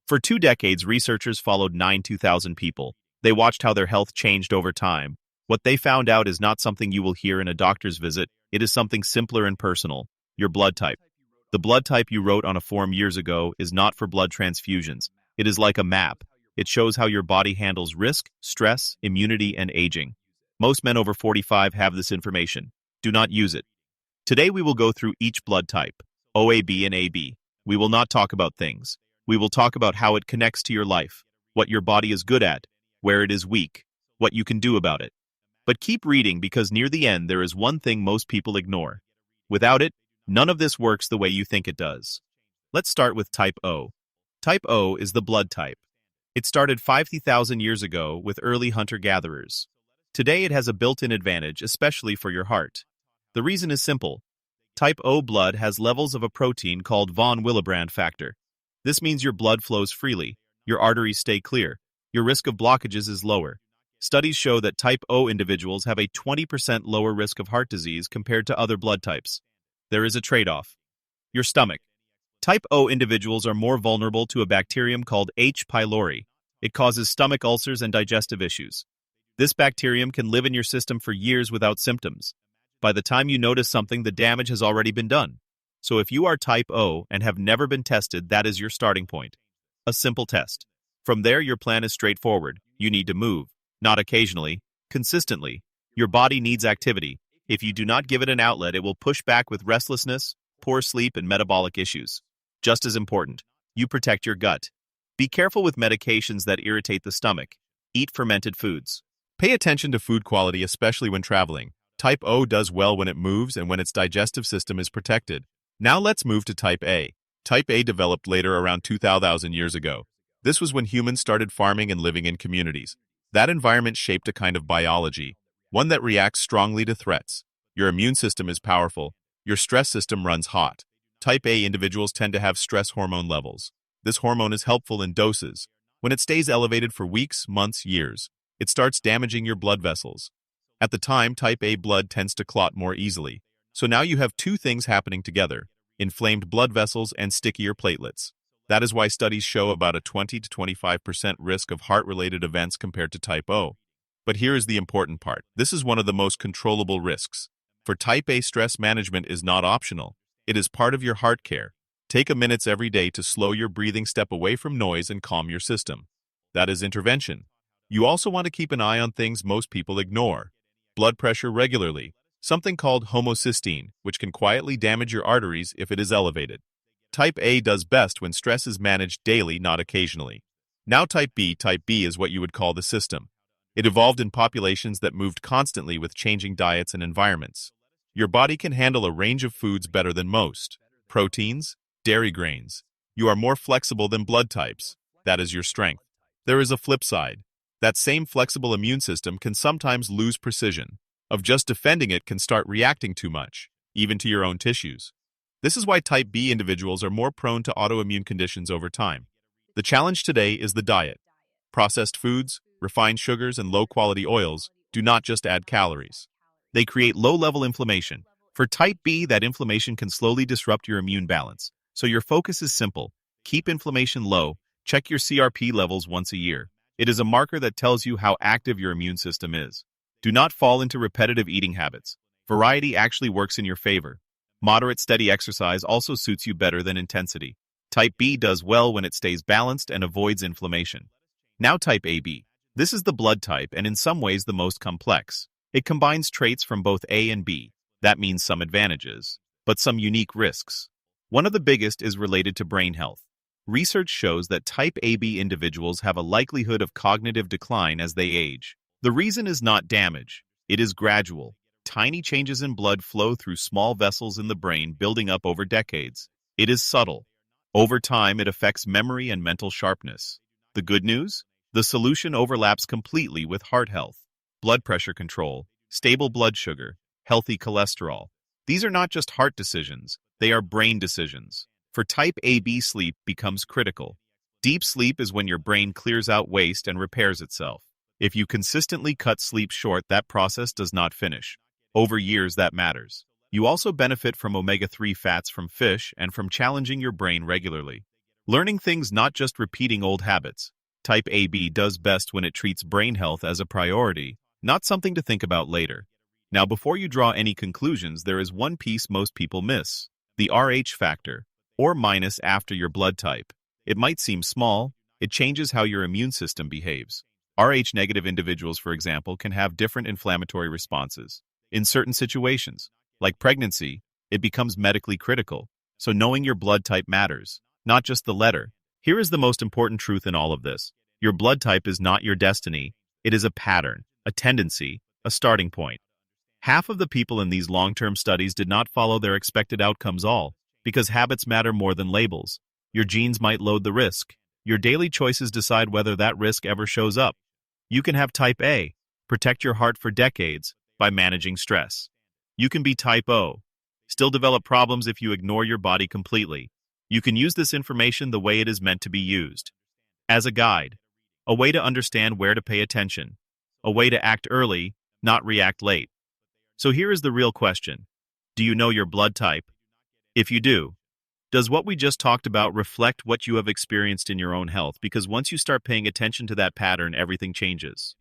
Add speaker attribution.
Speaker 1: For 2 decades, researchers followed 2000 people. They watched how their health changed over time. What they found out is not something you will hear in a doctor's visit. It is something simpler and personal: your blood type. The blood type you wrote on a form years ago is not for blood transfusions. It is like a map. It shows how your body handles risk, stress, immunity, and aging. Most men over 45 have this information. Do not use it. Today we will go through each blood type, OAB and AB. We will not talk about things. We will talk about how it connects to your life, what your body is good at, where it is weak, what you can do about it. But keep reading, because near the end there is one thing most people ignore. Without it, none of this works the way you think it does. Let's start with type O. Type O is the blood type. It started 50,000 years ago with early hunter-gatherers. Today it has a built-in advantage, especially for your heart. The reason is simple. Type O blood has levels of a protein called von Willebrand factor. This means your blood flows freely, your arteries stay clear, your risk of blockages is lower. Studies show that type O individuals have a 20% lower risk of heart disease compared to other blood types. There is a trade-off. Your stomach. Type O individuals are more vulnerable to a bacterium called H. pylori. It causes stomach ulcers and digestive issues. This bacterium can live in your system for years without symptoms. By the time you notice something, the damage has already been done. So if you are type O and have never been tested, that is your starting point. A simple test. From there, your plan is straightforward. You need to move, not occasionally, consistently. Your body needs activity. If you do not give it an outlet, it will push back with restlessness, poor sleep, and metabolic issues. Just as important, you protect your gut. Be careful with medications that irritate the stomach. Eat fermented foods. Pay attention to food quality, especially when traveling. Type O does well when it moves and when its digestive system is protected. Now let's move to Type A. Type A developed later, around 2,000 years ago. This was when humans started farming and living in communities. That environment shaped a kind of biology, one that reacts strongly to threats. Your immune system is powerful. Your stress system runs hot. Type A individuals tend to have stress hormone levels. This hormone is helpful in doses. When it stays elevated for weeks, months, years, it starts damaging your blood vessels. At the time, Type A blood tends to clot more easily. So now you have two things happening together: inflamed blood vessels and stickier platelets. That is why studies show about a 20 to 25% risk of heart-related events compared to Type O. But here is the important part. This is one of the most controllable risks. For Type A, stress management is not optional. It is part of your heart care. Take a minute every day to slow your breathing, step away from noise, and calm your system. That is intervention. You also want to keep an eye on things most people ignore. Blood pressure regularly. Something called homocysteine, which can quietly damage your arteries if it is elevated. Type A does best when stress is managed daily, not occasionally. Now Type B. Type B is what you would call the system. It evolved in populations that moved constantly with changing diets and environments. Your body can handle a range of foods better than most. Proteins, dairy grains. You are more flexible than blood types. That is your strength. There is a flip side. That same flexible immune system can sometimes lose precision. Of just defending it can start reacting too much, even to your own tissues. This is why Type B individuals are more prone to autoimmune conditions over time. The challenge today is the diet. Processed foods, refined sugars, and low-quality oils do not just add calories. They create low-level inflammation. For Type B, that inflammation can slowly disrupt your immune balance. So your focus is simple. Keep inflammation low. Check your CRP levels once a year. It is a marker that tells you how active your immune system is. Do not fall into repetitive eating habits. Variety actually works in your favor. Moderate, steady exercise also suits you better than intensity. Type B does well when it stays balanced and avoids inflammation. Now Type AB. This is the blood type and in some ways the most complex. It combines traits from both A and B. That means some advantages, but some unique risks. One of the biggest is related to brain health. Research shows that Type AB individuals have a likelihood of cognitive decline as they age. The reason is not damage. It is gradual. Tiny changes in blood flow through small vessels in the brain, building up over decades. It is subtle. Over time, it affects memory and mental sharpness. The good news? The solution overlaps completely with heart health, blood pressure control, stable blood sugar, healthy cholesterol. These are not just heart decisions, they are brain decisions. For Type AB, sleep becomes critical. Deep sleep is when your brain clears out waste and repairs itself. If you consistently cut sleep short, that process does not finish. Over years, that matters. You also benefit from omega-3 fats from fish and from challenging your brain regularly. Learning things, not just repeating old habits. Type AB does best when it treats brain health as a priority, not something to think about later. Now, before you draw any conclusions, there is one piece most people miss: the Rh factor, or minus after your blood type. It might seem small, it changes how your immune system behaves. Rh-negative individuals, for example, can have different inflammatory responses. In certain situations, like pregnancy, it becomes medically critical, so knowing your blood type matters, not just the letter. Here is the most important truth in all of this. Your blood type is not your destiny. It is a pattern, a tendency, a starting point. Half of the people in these long-term studies did not follow their expected outcomes all, because habits matter more than labels. Your genes might load the risk. Your daily choices decide whether that risk ever shows up. You can have type A, protect your heart for decades by managing stress. You can be type O, still develop problems if you ignore your body completely. You can use this information the way it is meant to be used. As a guide, a way to understand where to pay attention, a way to act early, not react late. So here is the real question. Do you know your blood type? If you do, does what we just talked about reflect what you have experienced in your own health? Because once you start paying attention to that pattern, everything changes.